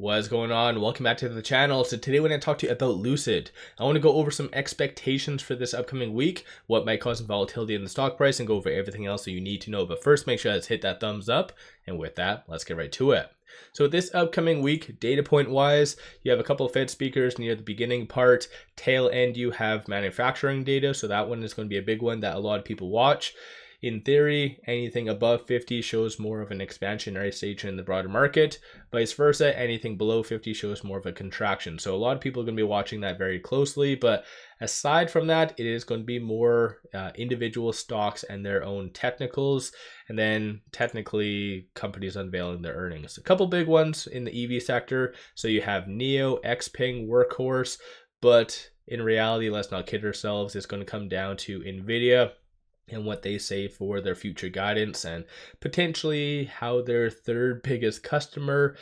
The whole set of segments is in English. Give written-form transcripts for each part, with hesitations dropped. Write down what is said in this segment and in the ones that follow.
What's going on? Welcome back to the channel. So today when I talk to you about Lucid, I want to go over some expectations for this upcoming week, what might cause some volatility in the stock price, and go over everything else that you need to know. But first, make sure to hit that thumbs up. And with that, let's get right to it. So this upcoming week, data point wise, you have a couple of Fed speakers near the beginning part. Tail end, you have manufacturing data. So that one is going to be a big one that a lot of people watch. In theory, anything above 50 shows more of an expansionary stage in the broader market. Vice versa, anything below 50 shows more of a contraction. So a lot of people are going to be watching that very closely. But aside from that, it is going to be more individual stocks and their own technicals. And then technically companies unveiling their earnings. A couple big ones in the EV sector. So you have NIO, XPeng, Workhorse. But in reality, let's not kid ourselves. It's going to come down to NVIDIA and what they say for their future guidance, and potentially how their third biggest customer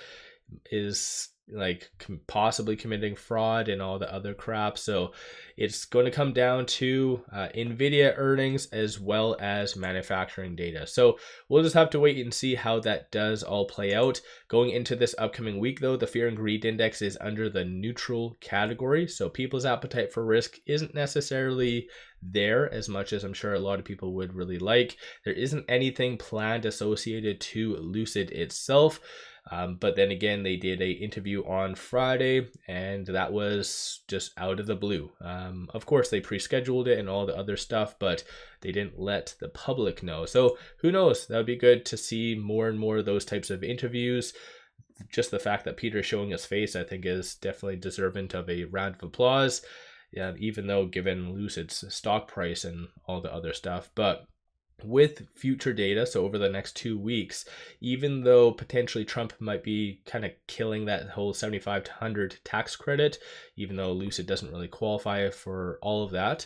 is like possibly committing fraud and all the other crap. So it's going to come down to NVIDIA earnings as well as manufacturing data. So we'll just have to wait and see how that does all play out. Going into this upcoming week though, the fear and greed index is under the neutral category. So people's appetite for risk isn't necessarily there as much as I'm sure a lot of people would really like. There isn't anything planned associated to Lucid itself. But then again, they did an interview on Friday and that was just out of the blue. Of course, they pre-scheduled it and all the other stuff, but they didn't let the public know. So who knows? That would be good to see more and more of those types of interviews. Just the fact that Peter's showing his face, I think, is definitely deserving of a round of applause. Yeah, even though given Lucid's stock price and all the other stuff. But with future data, so over the next 2 weeks, even though potentially Trump might be kind of killing that whole 75 to 100 tax credit, even though Lucid doesn't really qualify for all of that,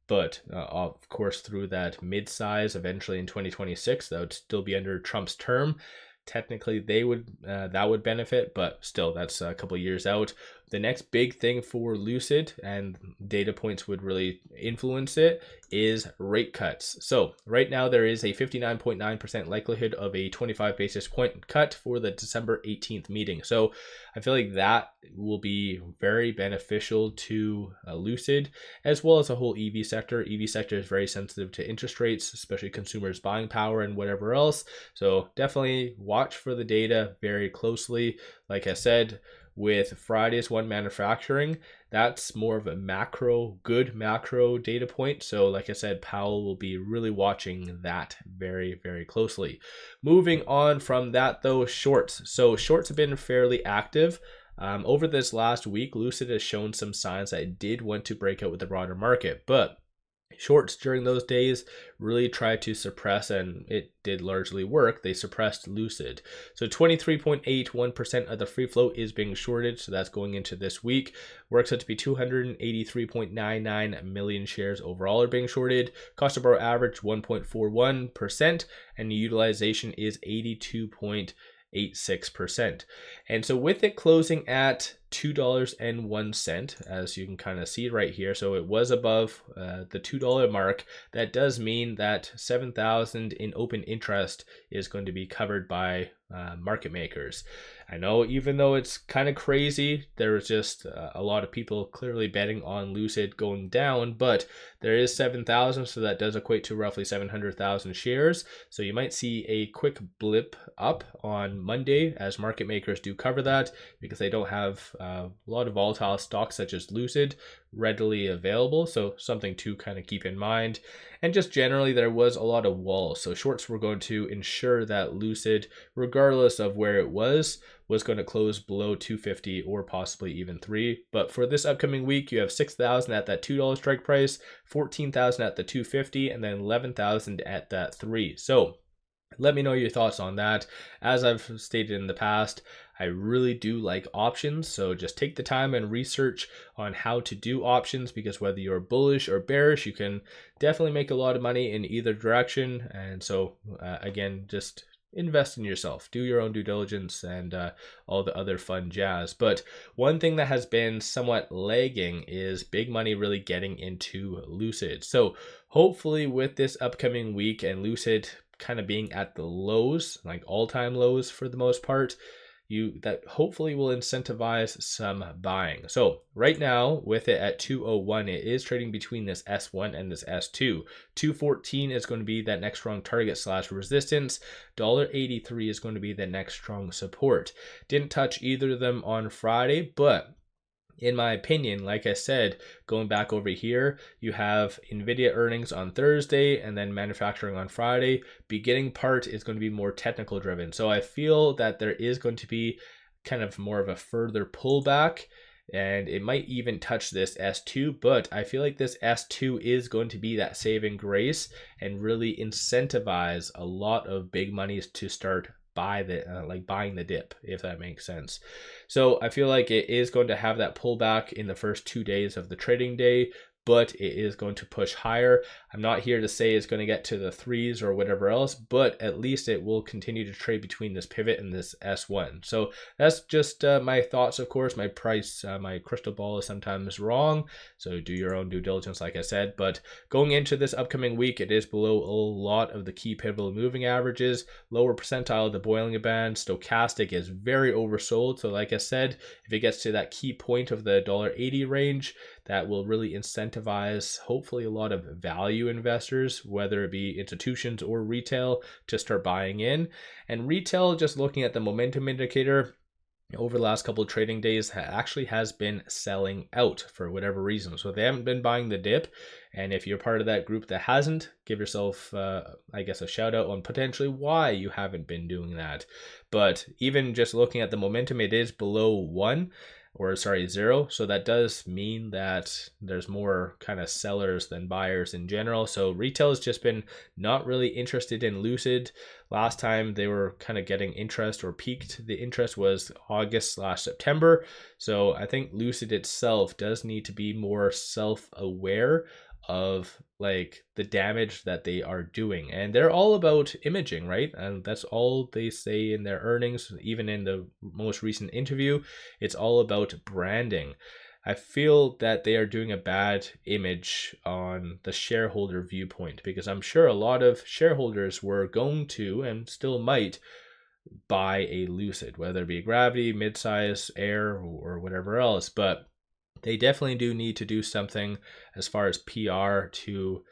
but of course through that mid-size eventually in 2026, that would still be under Trump's term. Technically they would that would benefit, but still that's a couple of years out. The next big thing for Lucid, and data points would really influence it, is rate cuts. So right now there is a 59.9% likelihood of a 25 basis point cut for the December 18th meeting. So I feel like that will be very beneficial to Lucid as well as the whole EV sector. EV sector is very sensitive to interest rates, especially consumers' buying power and whatever else. So definitely watch for the data very closely. Like I said, with Friday's one manufacturing, that's more of a good macro data point. So like I said, Powell will be really watching that very, very closely. Moving on from that though, shorts. So shorts have been fairly active. Over this last week, Lucid has shown some signs that it did want to break out with the broader market, but shorts during those days really tried to suppress, and it did largely work. They suppressed Lucid. So 23.81% of the free float is being shorted. So that's going into this week. Works out to be 283.99 million shares overall are being shorted. Cost of borrow average 1.41%, and the utilization is 82.86%. And so with it closing at $2.01, as you can kind of see right here, so it was above the $2 mark. That does mean that 7,000 in open interest is going to be covered by market makers. I know, even though it's kind of crazy, there was just a lot of people clearly betting on Lucid going down, but there is 7,000, so that does equate to roughly 700,000 shares. So you might see a quick blip up on Monday as market makers do cover that, because they don't have a lot of volatile stocks such as Lucid readily available. So something to kind of keep in mind. And just generally, there was a lot of walls. So shorts were going to ensure that Lucid, regardless of where it was going to close below 250 or possibly even 3. But for this upcoming week, you have 6,000 at that $2 strike price, 14,000 at the 250, and then 11,000 at that 3. So let me know your thoughts on that. As I've stated in the past, I really do like options. So just take the time and research on how to do options, because whether you're bullish or bearish, you can definitely make a lot of money in either direction. And so again, just invest in yourself, do your own due diligence, and all the other fun jazz. But one thing that has been somewhat lagging is big money really getting into Lucid. So hopefully with this upcoming week and Lucid kind of being at the lows, like all-time lows for the most part, that hopefully will incentivize some buying. So right now with it at 201, it is trading between this S1 and this S2. 214 is going to be that next strong target / resistance. $1.83 is going to be the next strong support. Didn't touch either of them on Friday, but in my opinion, like I said, going back over here, you have NVIDIA earnings on Thursday and then manufacturing on Friday. Beginning part is going to be more technical driven. So I feel that there is going to be kind of more of a further pullback, and it might even touch this S2, but I feel like this S2 is going to be that saving grace and really incentivize a lot of big monies to start buying the dip, if that makes sense. So I feel like it is going to have that pullback in the first 2 days of the trading day, but it is going to push higher. I'm not here to say it's going to get to the 3s or whatever else, but at least it will continue to trade between this pivot and this S1. So that's just my thoughts. Of course, my crystal ball is sometimes wrong, so do your own due diligence, like I said. But going into this upcoming week, it is below a lot of the key pivotal moving averages, lower percentile of the Bollinger Band. Stochastic is very oversold, so like I said, if it gets to that key point of the $1.80 range, that will really incentivize hopefully a lot of value investors, whether it be institutions or retail, to start buying in. And retail, just looking at the momentum indicator over the last couple of trading days, actually has been selling out for whatever reason. So they haven't been buying the dip. And if you're part of that group that hasn't, give yourself, I guess, a shout out on potentially why you haven't been doing that. But even just looking at the momentum, it is below 0. So that does mean that there's more kind of sellers than buyers in general. So retail has just been not really interested in Lucid. Last time they were kind of getting interest or peaked, the interest was August/September. So I think Lucid itself does need to be more self-aware of like the damage that they are doing, and they're all about imaging, right? And that's all they say in their earnings. Even in the most recent interview, it's all about branding. I feel that they are doing a bad image on the shareholder viewpoint, because I'm sure a lot of shareholders were going to and still might buy a Lucid, whether it be a Gravity, midsize, Air, or whatever else. But they definitely do need to do something as far as PR to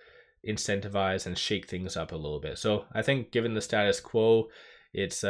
incentivize and shake things up a little bit. So I think given the status quo, it's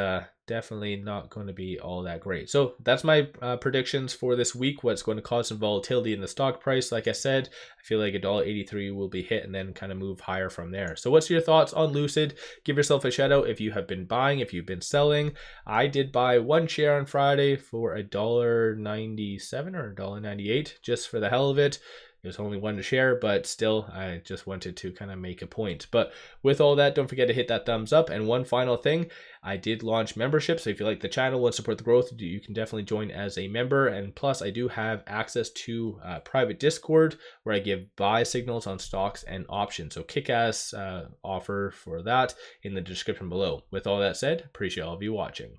definitely not going to be all that great. So that's my predictions for this week, what's going to cause some volatility in the stock price. Like I said, I feel like $1.83 will be hit and then kind of move higher from there. So what's your thoughts on Lucid? Give yourself a shout out if you have been buying, if you've been selling. I did buy one share on Friday for $1.97 or $1.98 just for the hell of it. It was only one to share, but still, I just wanted to kind of make a point. But with all that, don't forget to hit that thumbs up. And one final thing, I did launch membership. So if you like the channel and support the growth, you can definitely join as a member. And plus, I do have access to private Discord where I give buy signals on stocks and options. So kick-ass offer for that in the description below. With all that said, appreciate all of you watching.